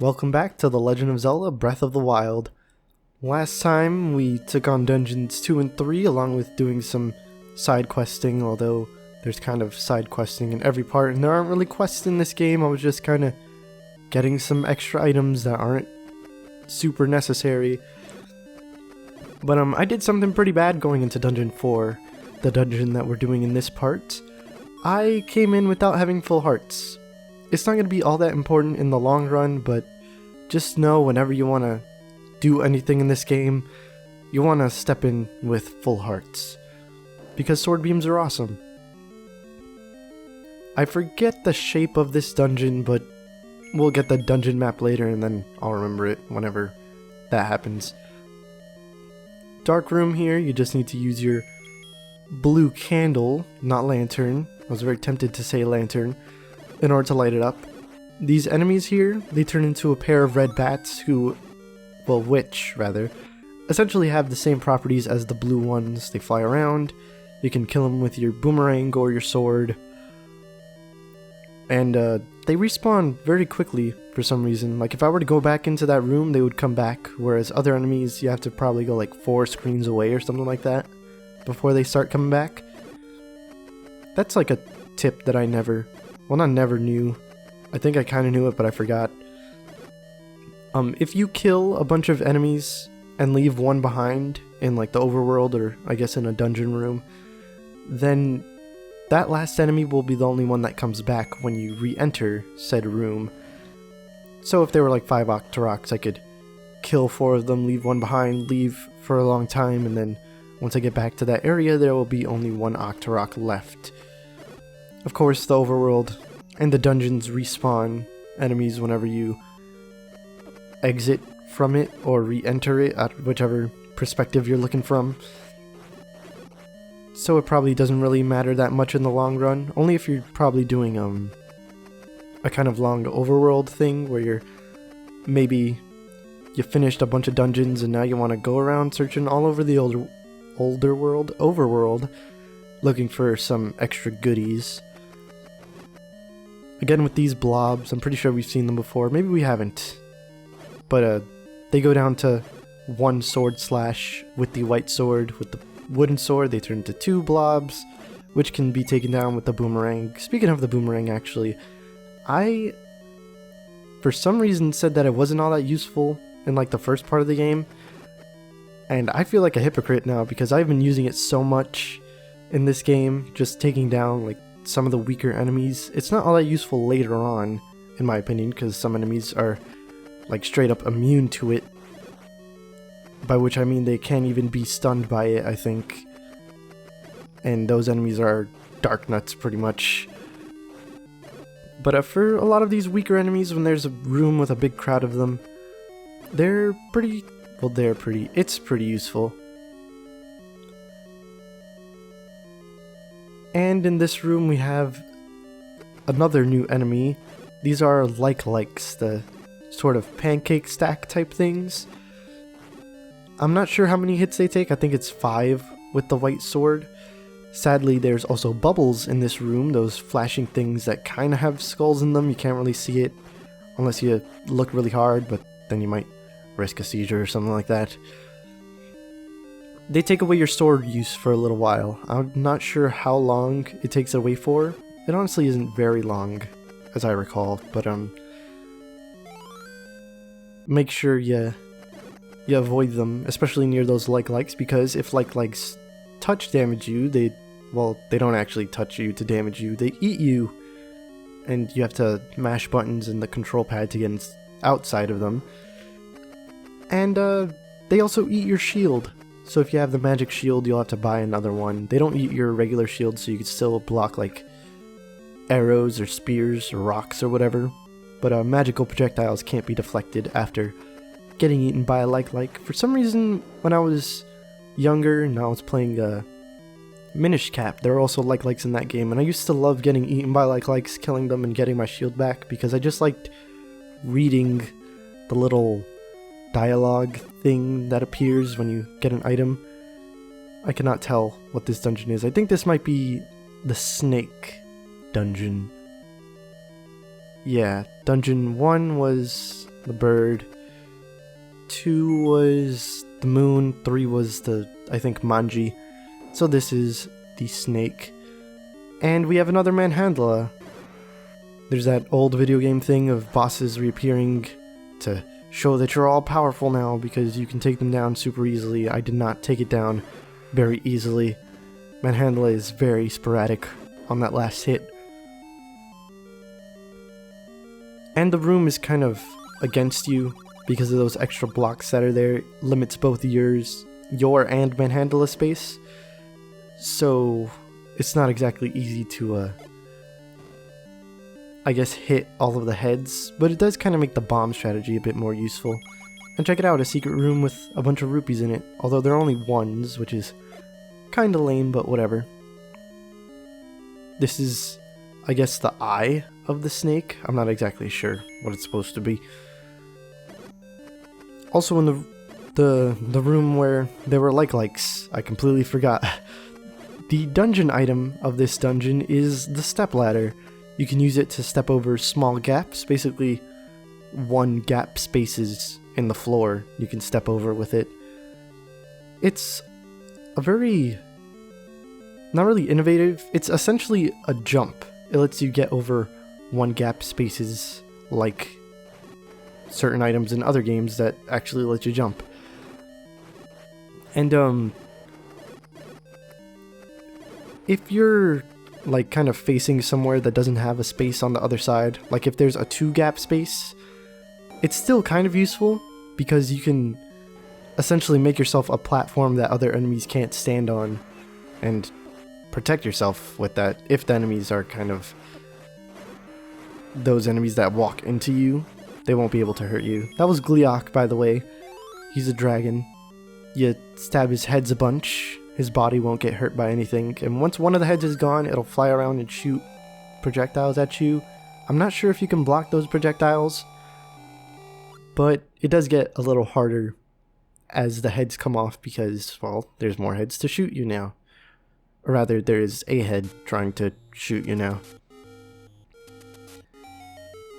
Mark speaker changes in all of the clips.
Speaker 1: Welcome back to The Legend of Zelda Breath of the Wild. Last time we took on Dungeons 2 and 3 along with doing some side questing, although there's kind of side questing in every part and there aren't really quests in this game. I was just kind of getting some extra items that aren't super necessary. But I did something pretty bad going into Dungeon 4, the dungeon that we're doing in this part. I came in without having full hearts. It's not going to be all that important in the long run, but just know whenever you want to do anything in this game, you want to step in with full hearts. Because sword beams are awesome. I forget the shape of this dungeon, but we'll get the dungeon map later and then I'll remember it whenever that happens. Dark room here, you just need to use your blue candle, not lantern. I was very tempted to say lantern, in order to light it up. These enemies here, they turn into a pair of red bats which essentially have the same properties as the blue ones. They fly around, you can kill them with your boomerang or your sword, and they respawn very quickly for some reason. Like if I were to go back into that room, they would come back, whereas other enemies, you have to probably go like 4 screens away or something like that before they start coming back. That's like a tip that I never knew. I think I kind of knew it, but I forgot. If you kill a bunch of enemies and leave one behind in like the overworld, or I guess in a dungeon room, then that last enemy will be the only one that comes back when you re-enter said room. So if there were like 5 Octoroks, I could kill 4 of them, leave one behind, leave for a long time, and then once I get back to that area, there will be only 1 Octorok left. Of course, the overworld and the dungeons respawn enemies whenever you exit from it or re-enter it, at whichever perspective you're looking from. So it probably doesn't really matter that much in the long run, only if you're probably doing a kind of long overworld thing where maybe you finished a bunch of dungeons and now you want to go around searching all over the overworld, looking for some extra goodies. Again, with these blobs, I'm pretty sure we've seen them before. Maybe we haven't. But they go down to 1 sword slash with the white sword. With the wooden sword, they turn into 2 blobs, which can be taken down with the boomerang. Speaking of the boomerang, actually, I, for some reason, said that it wasn't all that useful in like the first part of the game. And I feel like a hypocrite now because I've been using it so much in this game, just taking down like some of the weaker enemies. It's not all that useful later on, in my opinion, because some enemies are like straight up immune to it, by which I mean they can't even be stunned by it, I think. And those enemies are dark nuts pretty much. But for a lot of these weaker enemies, when there's a room with a big crowd of them, it's pretty useful. And in this room we have another new enemy. These are likes, the sort of pancake stack type things. I'm not sure how many hits they take. I think it's 5 with the white sword. Sadly, there's also bubbles in this room, those flashing things that kind of have skulls in them. You can't really see it unless you look really hard, but then you might risk a seizure or something like that. They take away your sword use for a little while. I'm not sure how long it takes it away for. It honestly isn't very long, as I recall, but make sure you avoid them, especially near those likes, because if likes touch damage you, they don't actually touch you to damage you, they eat you, and you have to mash buttons in the control pad to get outside of them. And they also eat your shield. So if you have the magic shield, you'll have to buy another one. They don't eat your regular shield, so you can still block like arrows or spears or rocks or whatever. But magical projectiles can't be deflected after getting eaten by a like. For some reason, when I was younger and I was playing Minish Cap, there were also likes in that game, and I used to love getting eaten by likes, killing them and getting my shield back, because I just liked reading the little dialogue thing that appears when you get an item. I cannot tell what this dungeon is. I think this might be the snake dungeon. Yeah, dungeon 1 was the bird. 2 was the moon. 3 was the, I think, manji. So this is the snake. And we have another manhandla. There's that old video game thing of bosses reappearing to show that you're all powerful now because you can take them down super easily. I did not take it down very easily. Manhandla is very sporadic on that last hit. And the room is kind of against you because of those extra blocks that are there. It limits both your and Manhandla space. So it's not exactly easy to, I guess, hit all of the heads, but it does kind of make the bomb strategy a bit more useful. And check it out, a secret room with a bunch of rupees in it, although they're only ones, which is kind of lame, but whatever. This is, I guess, the eye of the snake. I'm not exactly sure what it's supposed to be. Also in the room where there were likes, I completely forgot. The dungeon item of this dungeon is the step ladder. You can use it to step over small gaps, basically 1 gap spaces in the floor you can step over with it. It's a very, not really innovative, it's essentially a jump. It lets you get over 1 gap spaces like certain items in other games that actually let you jump. And if you're like kind of facing somewhere that doesn't have a space on the other side, like if there's a 2 gap space, it's still kind of useful because you can essentially make yourself a platform that other enemies can't stand on and protect yourself with that if the enemies are kind of those enemies that walk into you. They won't be able to hurt you. That was Gleeok, by the way. He's a dragon. You stab his heads a bunch, his body won't get hurt by anything, and once one of the heads is gone, it'll fly around and shoot projectiles at you. I'm not sure if you can block those projectiles, but it does get a little harder as the heads come off because, well, there's more heads to shoot you now. Or rather, there is a head trying to shoot you now.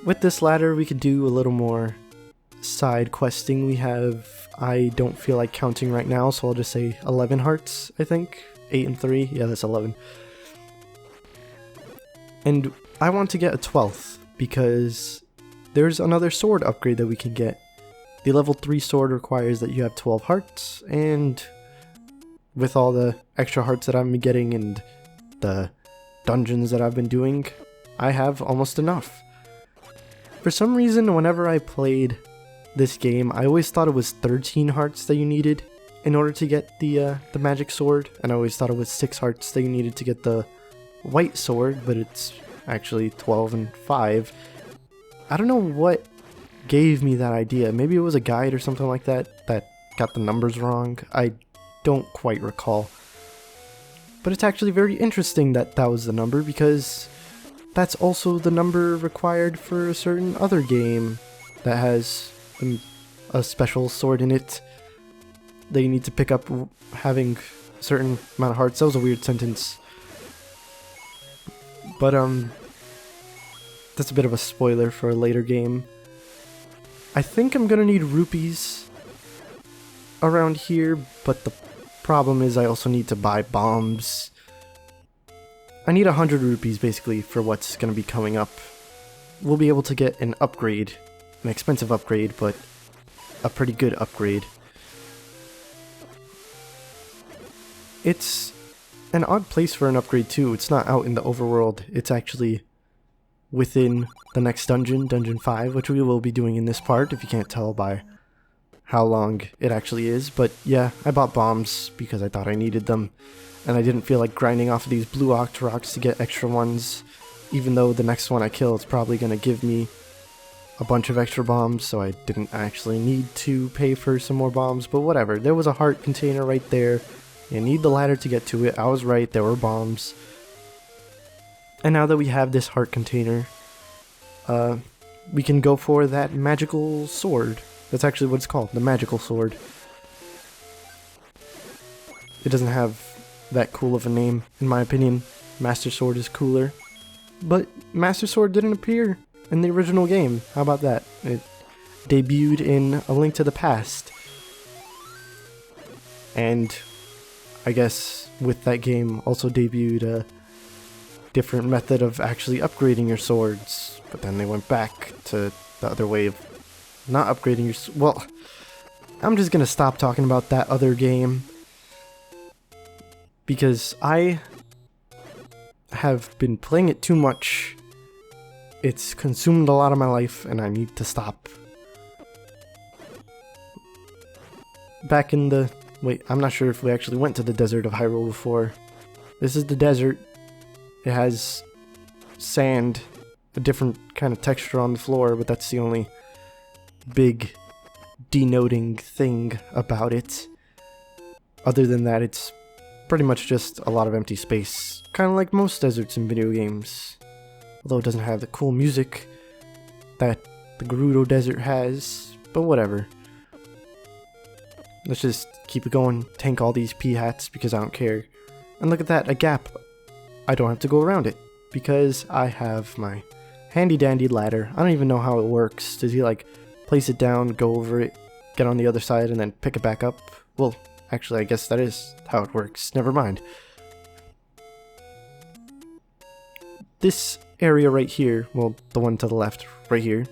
Speaker 1: With this ladder, we can do a little more side questing. We have, I don't feel like counting right now, so I'll just say 11 hearts, I think. 8 and 3, yeah, that's 11. And I want to get a 12th because there's another sword upgrade that we can get. The level 3 sword requires that you have 12 hearts, and with all the extra hearts that I've been getting and the dungeons that I've been doing, I have almost enough. For some reason, whenever I played this game, I always thought it was 13 hearts that you needed in order to get the magic sword, and I always thought it was 6 hearts that you needed to get the white sword, but it's actually 12 and 5. I don't know what gave me that idea. Maybe it was a guide or something like that that got the numbers wrong. I don't quite recall. But it's actually very interesting that that was the number, because that's also the number required for a certain other game that has a special sword in it that you need to pick up having a certain amount of hearts. That was a weird sentence. But that's a bit of a spoiler for a later game. I think I'm gonna need rupees around here, but the problem is I also need to buy bombs. I need 100 rupees basically for what's gonna be coming up. We'll be able to get an upgrade, an expensive upgrade, but a pretty good upgrade. It's an odd place for an upgrade too. It's not out in the overworld. It's actually within the next dungeon, Dungeon 5, which we will be doing in this part, if you can't tell by how long it actually is. But yeah, I bought bombs because I thought I needed them, and I didn't feel like grinding off of these blue Octoroks to get extra ones, even though the next one I kill is probably going to give me a bunch of extra bombs, so I didn't actually need to pay for some more bombs, but whatever. There was a heart container right there. You need the ladder to get to it. I was right, there were bombs. And now that we have this heart container, we can go for that magical sword. That's actually what it's called, the magical sword. It doesn't have that cool of a name, in my opinion. Master Sword is cooler. But Master Sword didn't appear in the original game. How about that? It debuted in A Link to the Past. And I guess with that game also debuted a different method of actually upgrading your swords. But then they went back to the other way of not upgrading your... Well, I'm just gonna stop talking about that other game. Because I have been playing it too much. It's consumed a lot of my life and I need to stop. Back in the... Wait, I'm not sure if we actually went to the desert of Hyrule before. This is the desert. It has sand, a different kind of texture on the floor, but that's the only big denoting thing about it. Other than that, it's pretty much just a lot of empty space, kind of like most deserts in video games. Although it doesn't have the cool music that the Gerudo Desert has, but whatever. Let's just keep it going, tank all these P-hats because I don't care. And look at that, a gap. I don't have to go around it because I have my handy dandy ladder. I don't even know how it works. Does he like place it down, go over it, get on the other side, and then pick it back up? Well, actually, I guess that is how it works. Never mind. This area right here, well, the one to the left, right here,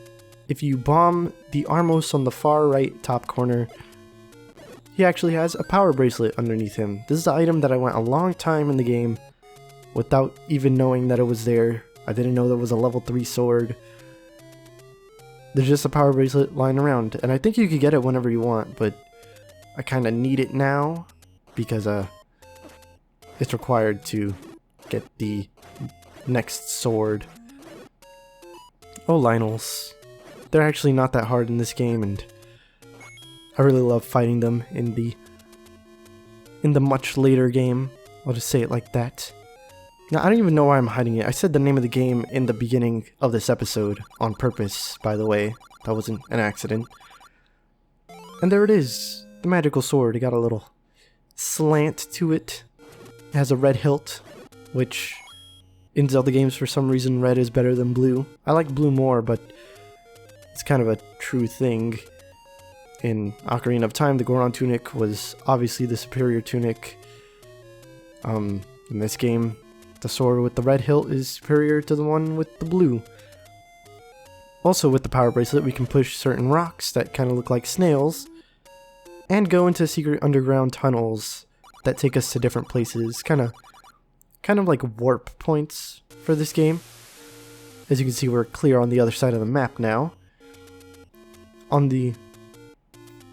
Speaker 1: if you bomb the Armos on the far right top corner, he actually has a power bracelet underneath him. This is the item that I went a long time in the game without even knowing that it was there. I didn't know there was a level 3 sword. There's just a power bracelet lying around, and I think you could get it whenever you want, but I kind of need it now because it's required to get the next sword. Oh, Lionels. They're actually not that hard in this game, and I really love fighting them in the much later game. I'll just say it like that. Now, I don't even know why I'm hiding it. I said the name of the game in the beginning of this episode on purpose, by the way. That wasn't an accident. And there it is. The magical sword. It got a little slant to it. It has a red hilt, which in Zelda games for some reason red is better than blue. I like blue more, but it's kind of a true thing. In Ocarina of Time, the Goron tunic was obviously the superior tunic. In this game, the sword with the red hilt is superior to the one with the blue. Also, with the power bracelet, we can push certain rocks that kind of look like snails, and go into secret underground tunnels that take us to different places, kind of like warp points for this game. As you can see, we're clear on the other side of the map now. On the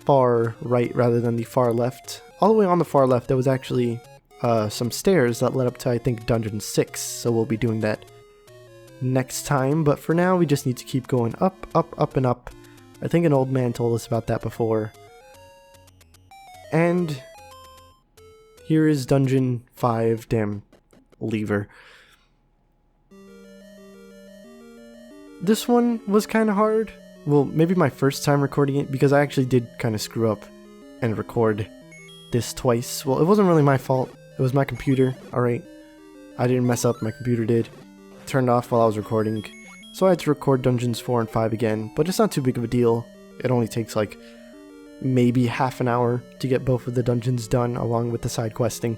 Speaker 1: far right rather than the far left. All the way on the far left, there was actually some stairs that led up to, I think, Dungeon 6, so we'll be doing that next time, but for now we just need to keep going up, up, up, and up. I think an old man told us about that before. And here is Dungeon 5, damn lever. This one was kind of hard. Well, maybe my first time recording it, because I actually did kind of screw up and record this twice. Well, it wasn't really my fault. It was my computer, alright? I didn't mess up, my computer did. It turned off while I was recording. So I had to record Dungeons 4 and 5 again, but it's not too big of a deal. It only takes like maybe half an hour to get both of the dungeons done along with the side questing.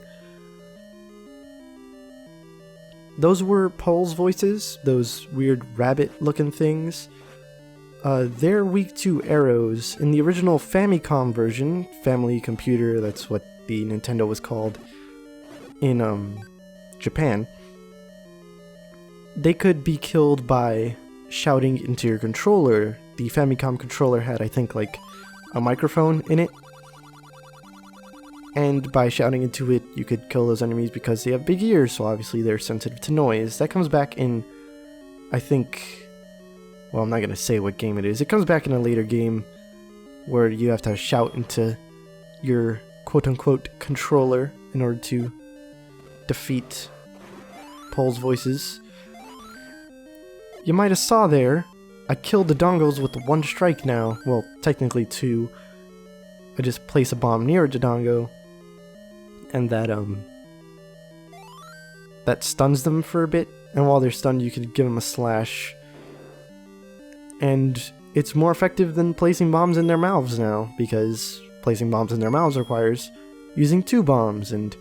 Speaker 1: Those were Pole's voices, those weird rabbit-looking things. They're weak to arrows. In the original Famicom version, Family Computer, that's what the Nintendo was called in Japan, they could be killed by shouting into your controller. The Famicom controller had, I think, like a microphone in it. And by shouting into it, you could kill those enemies because they have big ears, so obviously they're sensitive to noise. That comes back in, I think... Well, I'm not going to say what game it is. It comes back in a later game where you have to shout into your quote-unquote controller in order to defeat Pole's voices. You might have saw there, I killed the dongles with one strike now. Well, technically two. I just place a bomb near a Dodongo, and that stuns them for a bit, and while they're stunned you could give them a slash. And it's more effective than placing bombs in their mouths now, because placing bombs in their mouths requires using 2 bombs, and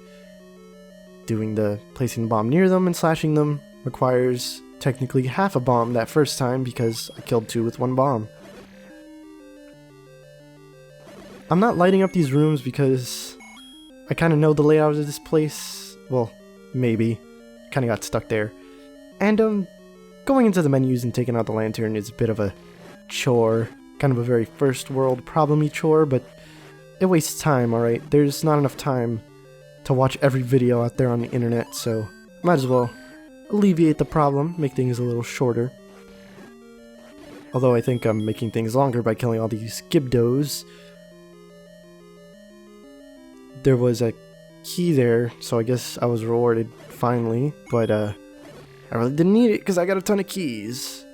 Speaker 1: doing the placing the bomb near them and slashing them requires technically half a bomb that first time, because I killed 2 with 1 bomb. I'm not lighting up these rooms because I kind of know the layout of this place. Well, maybe. Kind of got stuck there. And going into the menus and taking out the lantern is a bit of a chore. Kind of a very first world problem-y chore, but it wastes time, alright? There's not enough time to watch every video out there on the internet, so might as well alleviate the problem, make things a little shorter. Although I think I'm making things longer by killing all these Gibdos. There was a key there, so I guess I was rewarded finally, but I really didn't need it because I got a ton of keys.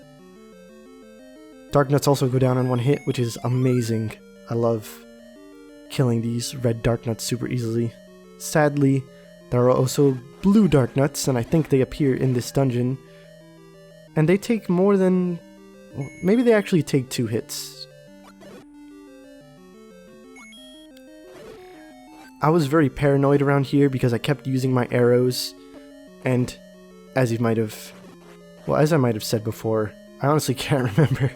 Speaker 1: Dark nuts also go down in 1 hit, which is amazing. I love killing these red dark nuts super easily. Sadly, there are also blue dark nuts, and I think they appear in this dungeon. And they take more than... maybe they actually take 2 hits. I was very paranoid around here because I kept using my arrows, and as I might have said before, I honestly can't remember.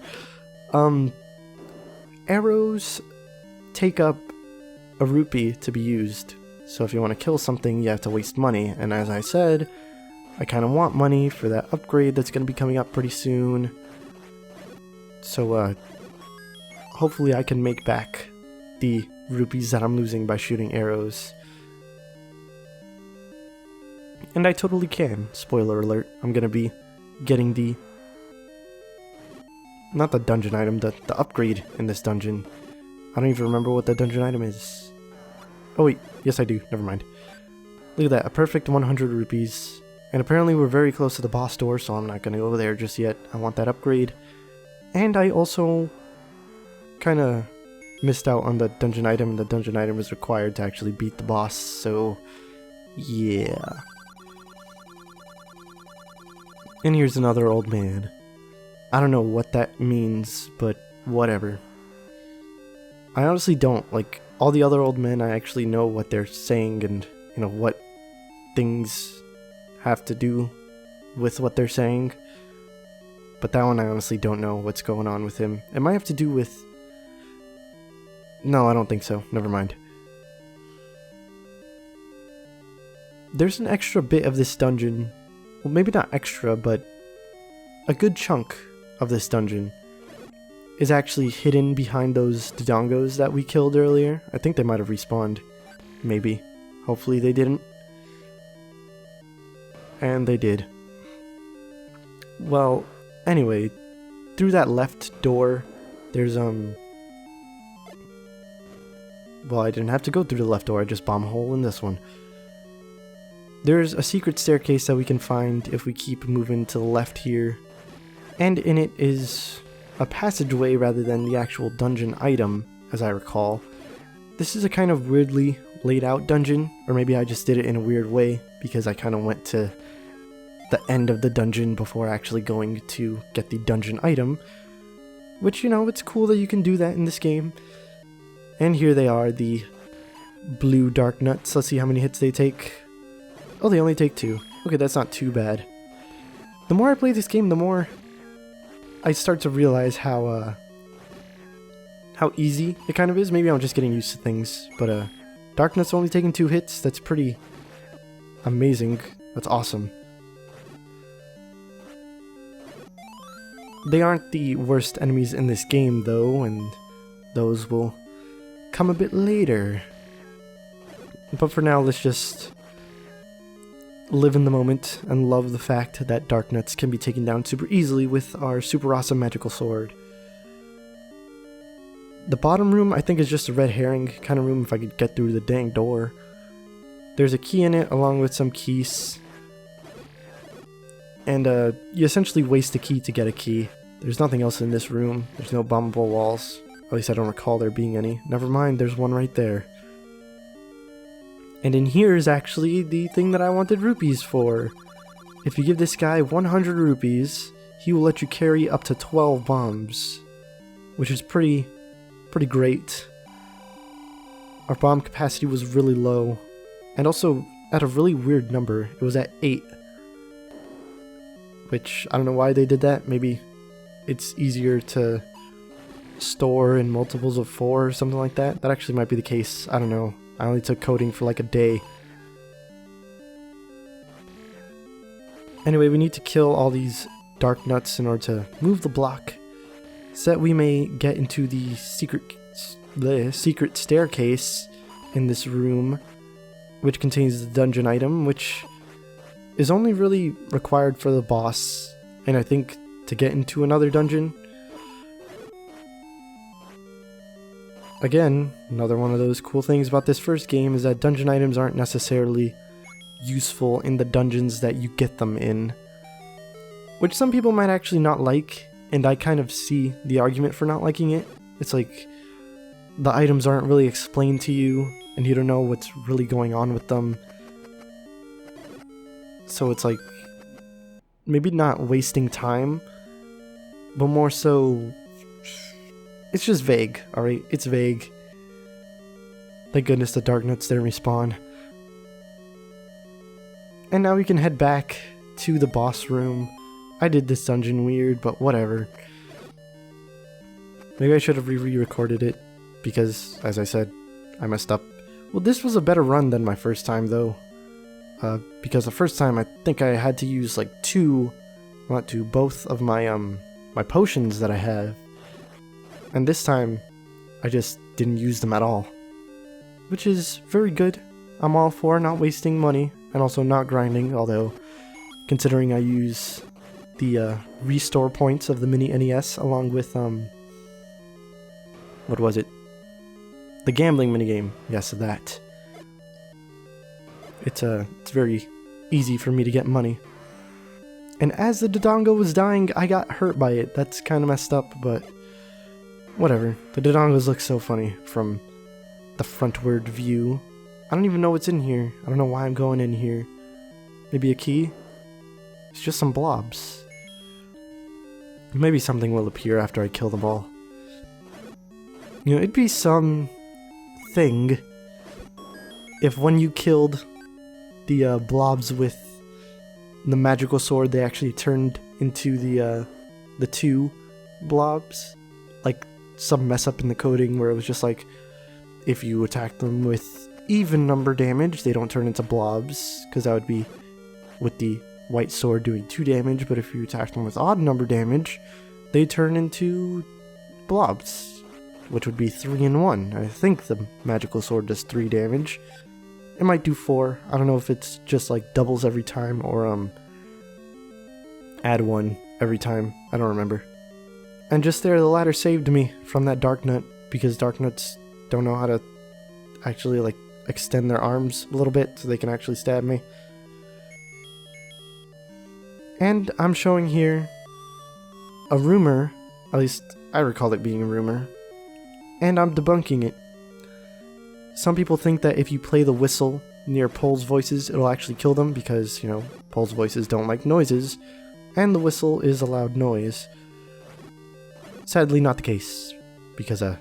Speaker 1: Arrows take up a rupee to be used, so if you want to kill something, you have to waste money, and as I said, I kind of want money for that upgrade that's going to be coming up pretty soon. So, hopefully I can make back the rupees that I'm losing by shooting arrows. And I totally can. Spoiler alert, I'm gonna be getting the... not the dungeon item, the upgrade in this dungeon. I don't even remember what the dungeon item is. Oh wait, yes I do, never mind. Look at that, a perfect 100 rupees. And apparently we're very close to the boss door, so I'm not gonna go there just yet. I want that upgrade. And I also kinda missed out on the dungeon item. The dungeon item is required to actually beat the boss, so yeah. And here's another old man. I don't know what that means, but whatever. I honestly don't. Like, all the other old men, I actually know what they're saying and, you know, what things have to do with what they're saying. But that one I honestly don't know what's going on with him. It might have to do with... no, I don't think so. Never mind. There's an extra bit of this dungeon. Well, maybe not extra, but a good chunk of this dungeon is actually hidden behind those Dodongos that we killed earlier. I think they might have respawned. Maybe. Hopefully they didn't. And they did. Well, anyway, through that left door, there's, well, I didn't have to go through the left door, I just bomb a hole in this one. There's a secret staircase that we can find if we keep moving to the left here, and in it is a passageway rather than the actual dungeon item, as I recall. This is a kind of weirdly laid out dungeon, or maybe I just did it in a weird way, because I kind of went to the end of the dungeon before actually going to get the dungeon item, which, you know, it's cool that you can do that in this game. And here they are, the blue dark nuts. Let's see how many hits they take. Oh, they only take 2. Okay, that's not too bad. The more I play this game, the more I start to realize how easy it kind of is. Maybe I'm just getting used to things, but dark nuts only taking 2 hits, that's pretty amazing. That's awesome. They aren't the worst enemies in this game, though, and those will come a bit later. But for now, let's just live in the moment and love the fact that dark nuts can be taken down super easily with our super awesome magical sword. The bottom room, I think, is just a red herring kind of room if I could get through the dang door. There's a key in it along with some keys. And you essentially waste a key to get a key. There's nothing else in this room. There's no bombable walls. At least I don't recall there being any. Never mind, there's one right there. And in here is actually the thing that I wanted rupees for. If you give this guy 100 rupees, he will let you carry up to 12 bombs. which is pretty great. Our bomb capacity was really low, and also at a really weird number. It was at 8, which I don't know why they did that. Maybe it's easier to store in multiples of 4 or something like that. That actually might be the case. I don't know. I only took coding for like a day. Anyway, we need to kill all these dark nuts in order to move the block so that we may get into the secret staircase in this room, which contains the dungeon item, which is only really required for the boss, and I think to get into another dungeon. Again, another one of those cool things about this first game is that dungeon items aren't necessarily useful in the dungeons that you get them in, which some people might actually not like, and I kind of see the argument for not liking it. It's like the items aren't really explained to you, and you don't know what's really going on with them. So it's like maybe not wasting time, but more so it's just vague, alright? It's vague. Thank goodness the dark nuts didn't respawn. And now we can head back to the boss room. I did this dungeon weird, but whatever. Maybe I should have re-recorded it, because, as I said, I messed up. Well, this was a better run than my first time, though. Because the first time I think I had to use like both of my my potions that I have. And this time, I just didn't use them at all. Which is very good. I'm all for not wasting money, and also not grinding, although, considering I use the restore points of the mini NES along with, what was it? The gambling minigame. Yes, that. It's very easy for me to get money. And as the Dodongo was dying, I got hurt by it. That's kind of messed up, but whatever. The Dodongos look so funny from the frontward view. I don't even know what's in here. I don't know why I'm going in here. Maybe a key? It's just some blobs. Maybe something will appear after I kill them all. You know, it'd be some thing if when you killed the blobs with the magical sword, they actually turned into the 2 blobs. Like some mess up in the coding where it was just like, if you attack them with even number damage, they don't turn into blobs, because that would be with the white sword doing 2 damage, but if you attack them with odd number damage, they turn into blobs, which would be 3 in 1. I think the magical sword does 3 damage. It might do 4. I don't know if it's just like doubles every time or add 1 every time. I don't remember. And just there, the ladder saved me from that dark nut, because dark nuts don't know how to actually like extend their arms a little bit so they can actually stab me. And I'm showing here a rumor, at least I recall it being a rumor, and I'm debunking it. Some people think that if you play the whistle near Pole's voices, it'll actually kill them because, you know, Pole's voices don't like noises, and the whistle is a loud noise. Sadly, not the case, because, I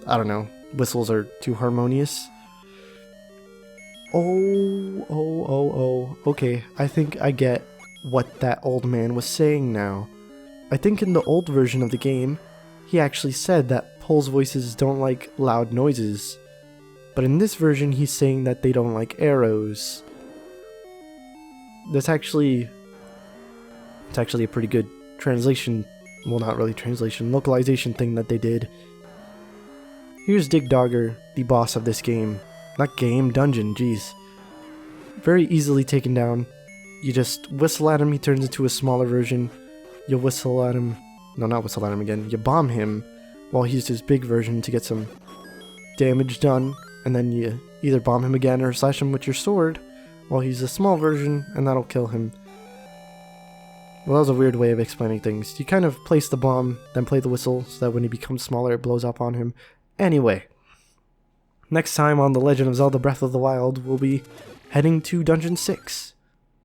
Speaker 1: don't know, whistles are too harmonious. Okay, I think I get what that old man was saying now. I think in the old version of the game, he actually said that Pole's voices don't like loud noises, but in this version he's saying that they don't like arrows. It's actually a pretty good translation, well, not really translation, localization thing that they did. Here's Dig Dogger, the boss of this game. Not game, dungeon, jeez. Very easily taken down. You just whistle at him, he turns into a smaller version. You whistle at him, no, not whistle at him again, you bomb him while he's his big version to get some damage done, and then you either bomb him again or slash him with your sword while he's a small version, and that'll kill him. Well, that was a weird way of explaining things. You kind of place the bomb, then play the whistle, so that when he becomes smaller it blows up on him. Anyway, next time on The Legend of Zelda Breath of the Wild, we'll be heading to Dungeon 6.